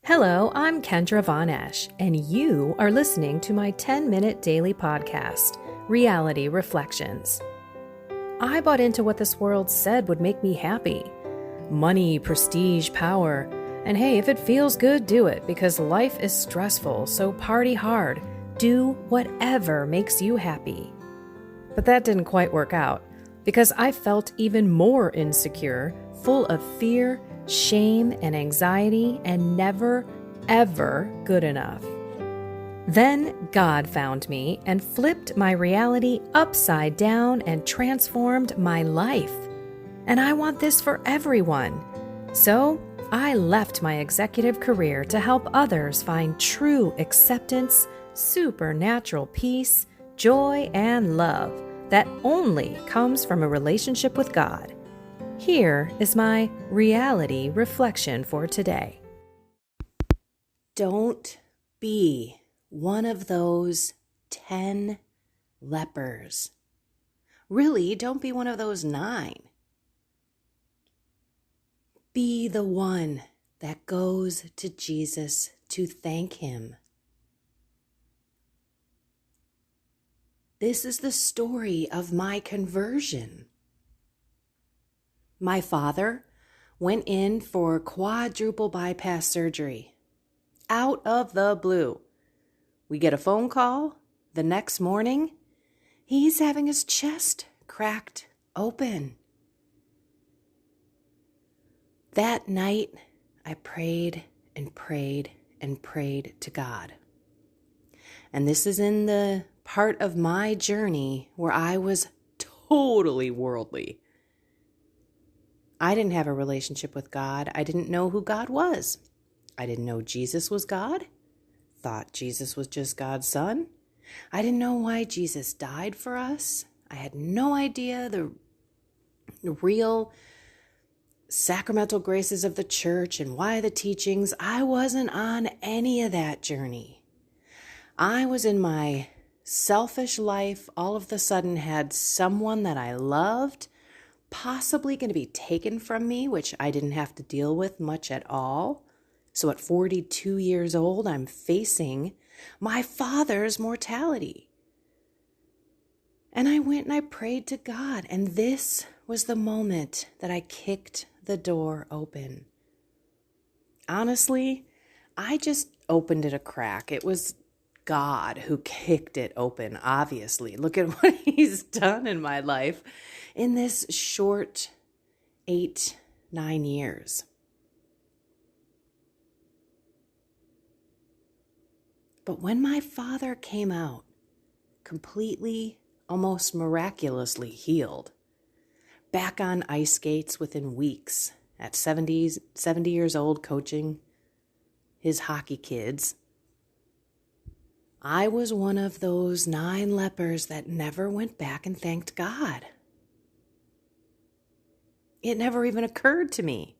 Hello, I'm Kendra Von Esch, and you are listening to my 10-minute daily podcast, Reality Reflections. I bought into what this world said would make me happy. Money, prestige, power. And hey, if it feels good, do it, because life is stressful, so party hard. Do whatever makes you happy. But that didn't quite work out, because I felt even more insecure, full of fear, shame, and anxiety, and never, ever good enough. Then God found me and flipped my reality upside down and transformed my life. And I want this for everyone. So I left my executive career to help others find true acceptance, supernatural peace, joy, and love that only comes from a relationship with God. Here is my reality reflection for today. Don't be one of those 10 lepers. Really, don't be one of those 9. Be the one that goes to Jesus to thank Him. This is the story of my conversion. My father went in for quadruple bypass surgery. Out of the blue. We get a phone call the next morning. He's having his chest cracked open. That night, I prayed and prayed and prayed to God. And this is in the part of my journey where I was totally worldly. I didn't have a relationship with God. I didn't know who God was. I didn't know Jesus was God. Thought Jesus was just God's son. I didn't know why Jesus died for us. I had no idea the real sacramental graces of the church and why the teachings. I wasn't on any of that journey. I was in my selfish life, all of a sudden had someone that I loved possibly going to be taken from me, which I didn't have to deal with much at all. So at 42 years old, I'm facing my father's mortality. And I went and I prayed to God, and this was the moment that I kicked the door open. Honestly, I just opened it a crack. It was God who kicked it open, obviously. Look at what He's done in my life in this short 8-9 years. But when my father came out, completely, almost miraculously healed, back on ice skates within weeks, at 70 years old, coaching his hockey kids, I was one of those 9 lepers that never went back and thanked God. It never even occurred to me.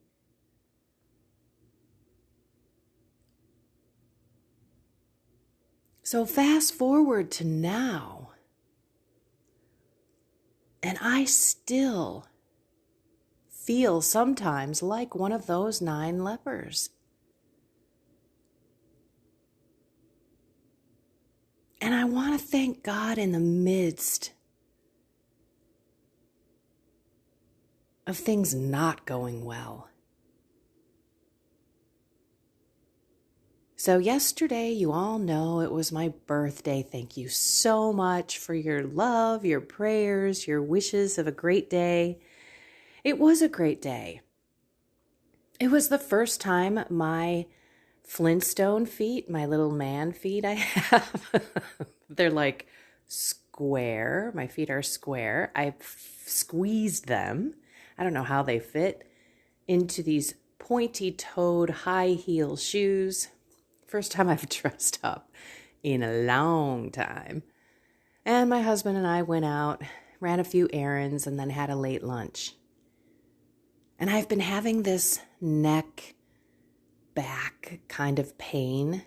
So fast forward to now, and I still feel sometimes like one of those 9 lepers. And I want to thank God in the midst of things not going well. So yesterday, you all know it was my birthday. Thank you so much for your love, your prayers, your wishes of a great day. It was a great day. It was the first time my Flintstone feet, my little man feet I have, they're like square. My feet are square. I squeezed them. I don't know how they fit into these pointy-toed high heel shoes. First time I've dressed up in a long time. And my husband and I went out, ran a few errands, and then had a late lunch. And I've been having this neck, back kind of pain.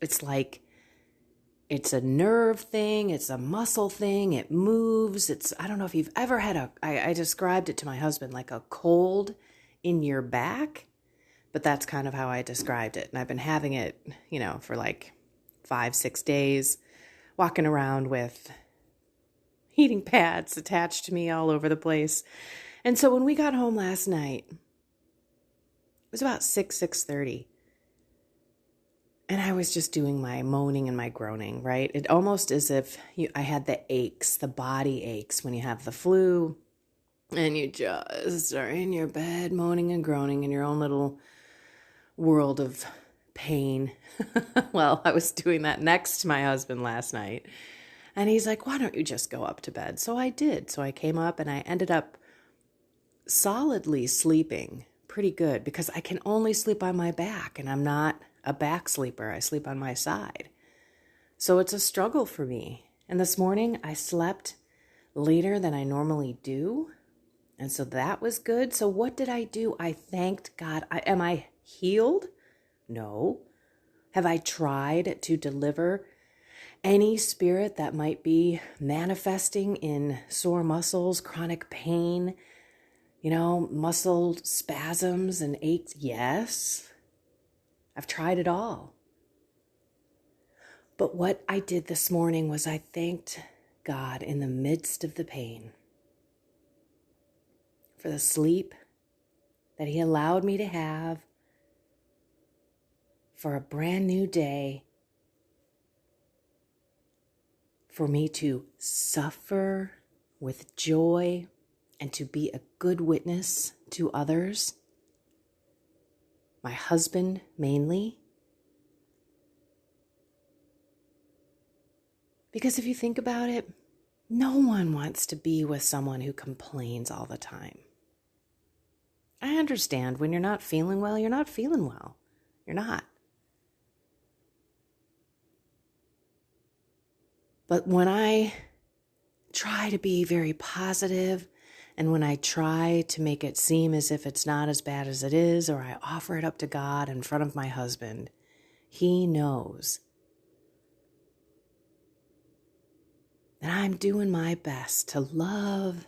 It's like, it's a nerve thing, it's a muscle thing, it moves. I don't know if you've ever had I described it to my husband like a cold in your back. But that's kind of how I described it. And I've been having it, for like 5-6 days, walking around with heating pads attached to me all over the place. And so when we got home last night, it was about 6:30. And I was just doing my moaning and my groaning, right? It almost as if I had the aches, the body aches when you have the flu. And you just are in your bed moaning and groaning in your own little world of pain. Well, I was doing that next to my husband last night. And he's like, why don't you just go up to bed? So I did. So I came up and I ended up solidly sleeping pretty good because I can only sleep on my back and I'm not a back sleeper. I sleep on my side. So it's a struggle for me. And this morning I slept later than I normally do. And so that was good. So what did I do? I thanked God. Am I healed? No. Have I tried to deliver any spirit that might be manifesting in sore muscles, chronic pain, muscle spasms and aches? Yes. I've tried it all. But what I did this morning was I thanked God in the midst of the pain for the sleep that He allowed me to have, for a brand new day, for me to suffer with joy and to be a good witness to others, my husband mainly. Because if you think about it, no one wants to be with someone who complains all the time. I understand when you're not feeling well, you're not feeling well. You're not. But when I try to be very positive and when I try to make it seem as if it's not as bad as it is, or I offer it up to God in front of my husband, He knows that I'm doing my best to love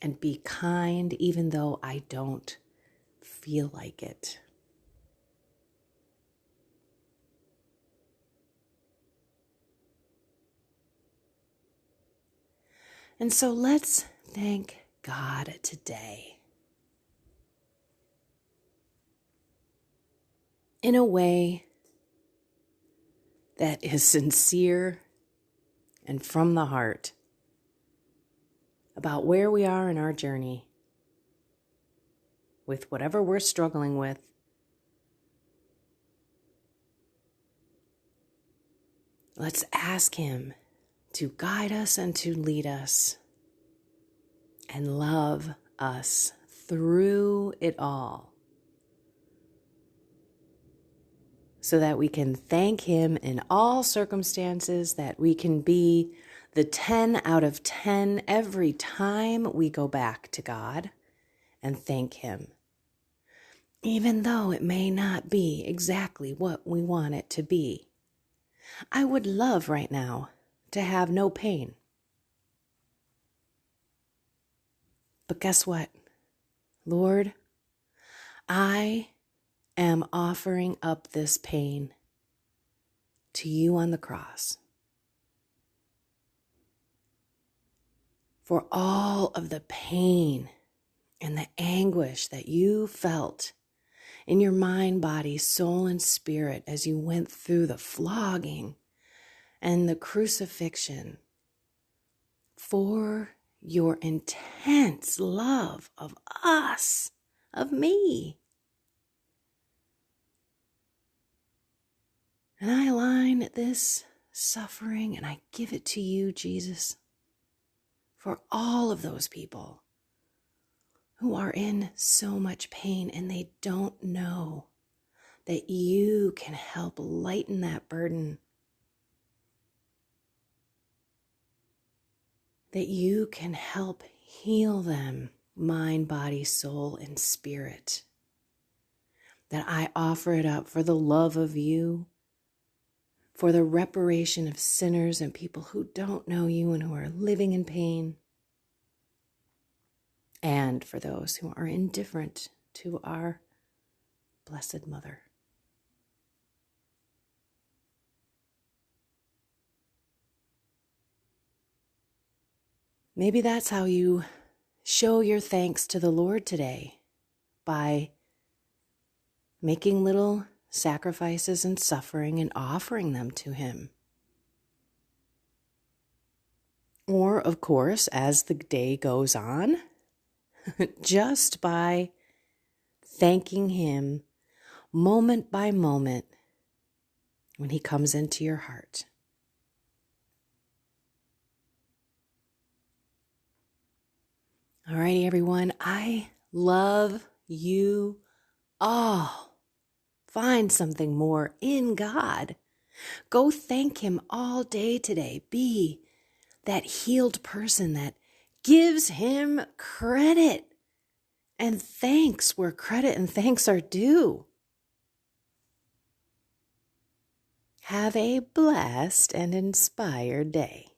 and be kind even though I don't feel like it. And so let's thank God today in a way that is sincere and from the heart about where we are in our journey with whatever we're struggling with. Let's ask Him to guide us and to lead us and love us through it all, so that we can thank Him in all circumstances, that we can be the 10 out of 10 every time we go back to God and thank Him, even though it may not be exactly what we want it to be. I would love right now to have no pain. But guess what? Lord, I am offering up this pain to You on the cross. For all of the pain and the anguish that You felt in your mind, body, soul, and spirit as You went through the flogging and the crucifixion, for Your intense love of us, of me. And I align this suffering and I give it to You, Jesus, for all of those people who are in so much pain and they don't know that You can help lighten that burden, that You can help heal them, mind, body, soul, and spirit. That I offer it up for the love of You, for the reparation of sinners and people who don't know You and who are living in pain, and for those who are indifferent to our Blessed Mother. Maybe that's how you show your thanks to the Lord today, by making little sacrifices and suffering and offering them to Him. Or, of course, as the day goes on, just by thanking Him moment by moment when He comes into your heart. All righty, everyone. I love you all. Find something more in God. Go thank Him all day today. Be that healed person that gives Him credit and thanks where credit and thanks are due. Have a blessed and inspired day.